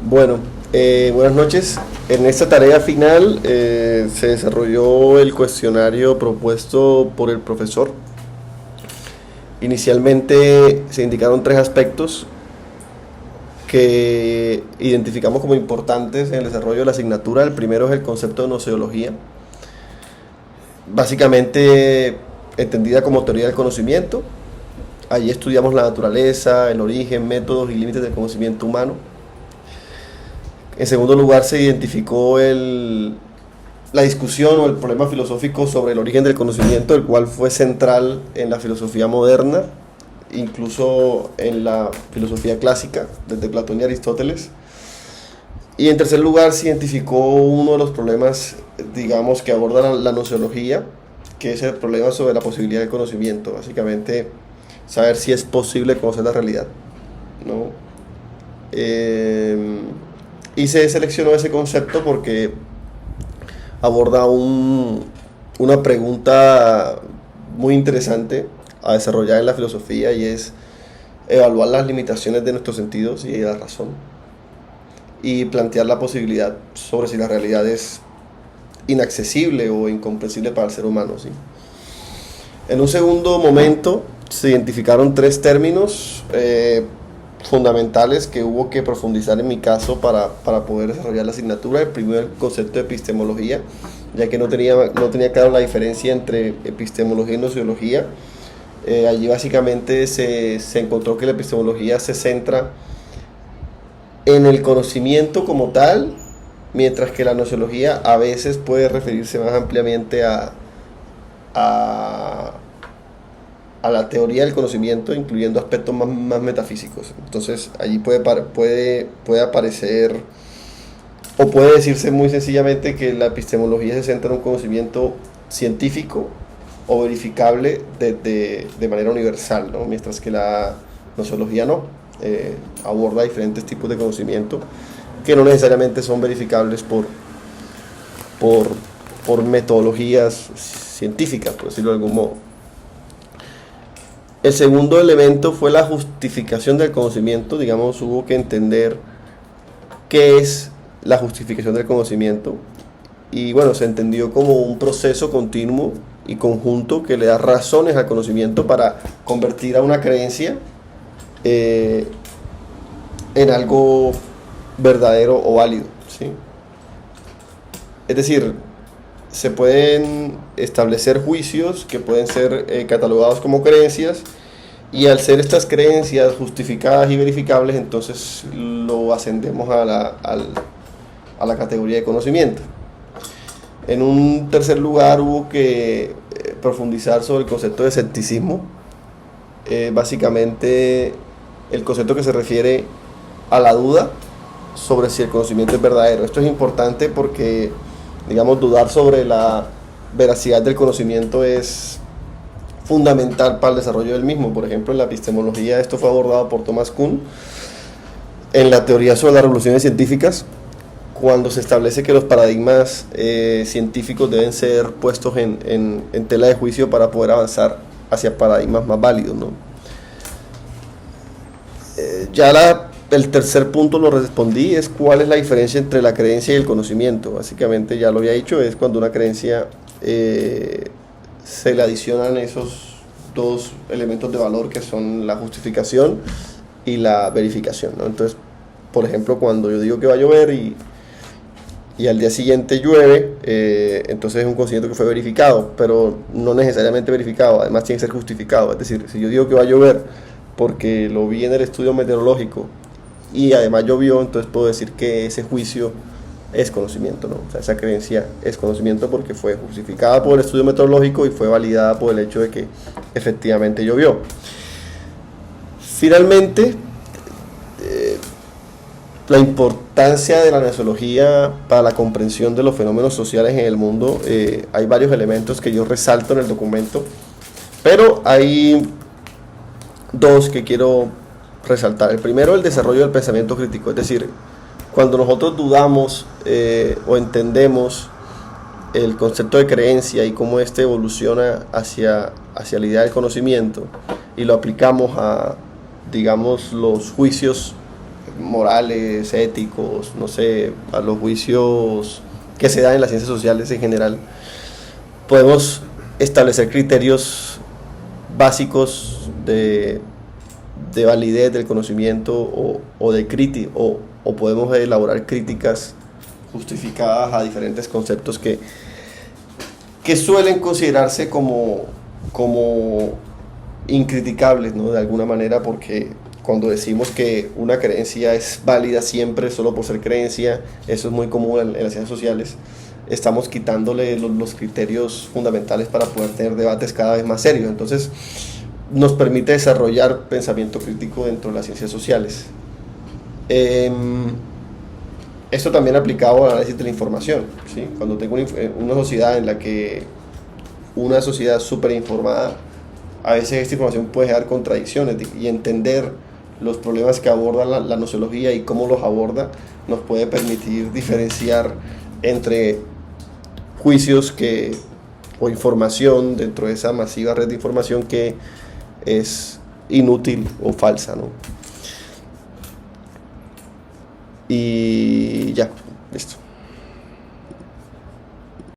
Bueno, buenas noches. En esta tarea final se desarrolló el cuestionario propuesto por el profesor. Inicialmente se indicaron tres aspectos que identificamos como importantes en el desarrollo de la asignatura. El primero es el concepto de noceología, básicamente entendida como teoría del conocimiento. Allí estudiamos la naturaleza, el origen, métodos y límites del conocimiento humano. En segundo lugar, se identificó la discusión o el problema filosófico sobre el origen del conocimiento, el cual fue central en la filosofía moderna, incluso en la filosofía clásica, desde Platón y Aristóteles. Y en tercer lugar, se identificó uno de los problemas, digamos, que aborda la noceología, que es el problema sobre la posibilidad del conocimiento. Básicamente, saber si es posible conocer la realidad, ¿no? Y se seleccionó ese concepto porque aborda una pregunta muy interesante a desarrollar en la filosofía, y es evaluar las limitaciones de nuestros sentidos y de la razón, y plantear la posibilidad sobre si la realidad es inaccesible o incomprensible para el ser humano, ¿sí? En un segundo momento se identificaron tres términos fundamentales que hubo que profundizar en mi caso para poder desarrollar la asignatura. El primero, el concepto de epistemología, ya que no tenía claro la diferencia entre epistemología y noceología. Allí básicamente se encontró que la epistemología se centra en el conocimiento como tal, mientras que la noceología a veces puede referirse más ampliamente a la teoría del conocimiento, incluyendo aspectos más metafísicos. Entonces allí puede aparecer, o puede decirse muy sencillamente, que la epistemología se centra en un conocimiento científico o verificable de manera universal, ¿no? Mientras que la noceología no, aborda diferentes tipos de conocimiento que no necesariamente son verificables por metodologías científicas, por decirlo de algún modo. El segundo elemento fue la justificación del conocimiento. Digamos, hubo que entender qué es la justificación del conocimiento, y bueno, se entendió como un proceso continuo y conjunto que le da razones al conocimiento para convertir a una creencia en algo verdadero o válido, ¿sí? Es decir, se pueden establecer juicios que pueden ser catalogados como creencias, y al ser estas creencias justificadas y verificables, entonces lo ascendemos a la categoría de conocimiento. En un tercer lugar, hubo que profundizar sobre el concepto de escepticismo, básicamente el concepto que se refiere a la duda sobre si el conocimiento es verdadero. Esto es importante porque, digamos, dudar sobre la veracidad del conocimiento es fundamental para el desarrollo del mismo. Por ejemplo, en la epistemología esto fue abordado por Thomas Kuhn en la teoría sobre las revoluciones científicas, cuando se establece que los paradigmas científicos deben ser puestos en tela de juicio para poder avanzar hacia paradigmas más válidos, ¿no? El tercer punto lo respondí, es cuál es la diferencia entre la creencia y el conocimiento. Básicamente, ya lo había dicho, es cuando una creencia se le adicionan esos dos elementos de valor, que son la justificación y la verificación, ¿no? Entonces, por ejemplo, cuando yo digo que va a llover y al día siguiente llueve, entonces es un conocimiento que fue verificado, pero no necesariamente verificado, además tiene que ser justificado. Es decir, si yo digo que va a llover porque lo vi en el estudio meteorológico y además llovió, entonces puedo decir que ese juicio es conocimiento, ¿no? O sea, esa creencia es conocimiento porque fue justificada por el estudio meteorológico y fue validada por el hecho de que efectivamente llovió. Finalmente, la importancia de la noceología para la comprensión de los fenómenos sociales en el mundo. Hay varios elementos que yo resalto en el documento, pero hay dos que quiero resaltar. El primero, el desarrollo del pensamiento crítico, es decir, cuando nosotros dudamos o entendemos el concepto de creencia y cómo éste evoluciona hacia la idea del conocimiento, y lo aplicamos a, digamos, los juicios morales, éticos, no sé, a los juicios que se dan en las ciencias sociales en general, podemos establecer criterios básicos de validez del conocimiento o podemos elaborar críticas justificadas a diferentes conceptos que suelen considerarse como incriticables, ¿no? De alguna manera, porque cuando decimos que una creencia es válida siempre solo por ser creencia, eso es muy común en las ciencias sociales, estamos quitándole los criterios fundamentales para poder tener debates cada vez más serios. Entonces, nos permite desarrollar pensamiento crítico dentro de las ciencias sociales. Esto también aplicado al análisis de la información, ¿sí? Cuando tengo una sociedad en la que una sociedad súper informada, a veces esta información puede generar contradicciones y entender los problemas que aborda la nociología y cómo los aborda nos puede permitir diferenciar entre juicios o información dentro de esa masiva red de información que es inútil o falsa, ¿no? Y ya, listo.